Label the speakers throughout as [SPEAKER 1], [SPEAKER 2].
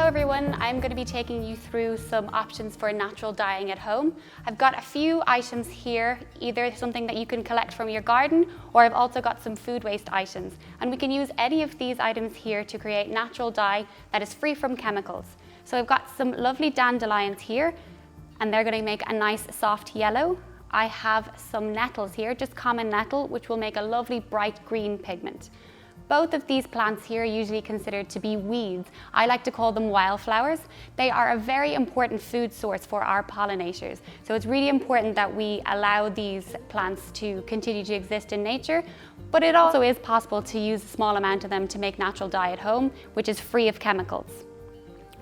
[SPEAKER 1] Hello everyone, I'm going to be taking you through some options for natural dyeing at home. I've got a few items here, either something that you can collect from your garden, or I've also got some food waste items. And we can use any of these items here to create natural dye that is free from chemicals. So I've got some lovely dandelions here, and they're going to make a nice soft yellow. I have some nettles here, just common nettle, which will make a lovely bright green pigment. Both of these plants here are usually considered to be weeds. I like to call them wildflowers. They are a very important food source for our pollinators. So it's really important that we allow these plants to continue to exist in nature, but it also is possible to use a small amount of them to make natural dye at home, which is free of chemicals.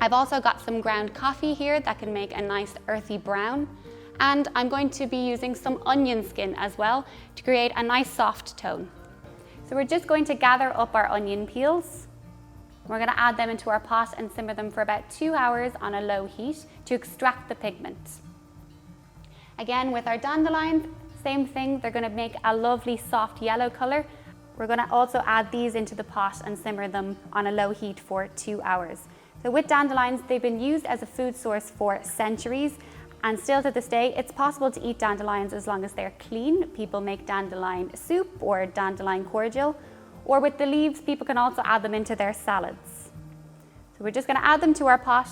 [SPEAKER 1] I've also got some ground coffee here that can make a nice earthy brown. And I'm going to be using some onion skin as well to create a nice soft tone. So we're just going to gather up our onion peels. We're going to add them into our pot and simmer them for about 2 hours on a low heat to extract the pigment. Again, with our dandelions, same thing, they're going to make a lovely soft yellow colour. We're going to also add these into the pot and simmer them on a low heat for 2 hours. So with dandelions, they've been used as a food source for centuries. And still to this day, it's possible to eat dandelions as long as they're clean. People make dandelion soup or dandelion cordial. Or with the leaves, people can also add them into their salads. So we're just going to add them to our pot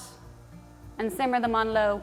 [SPEAKER 1] and simmer them on low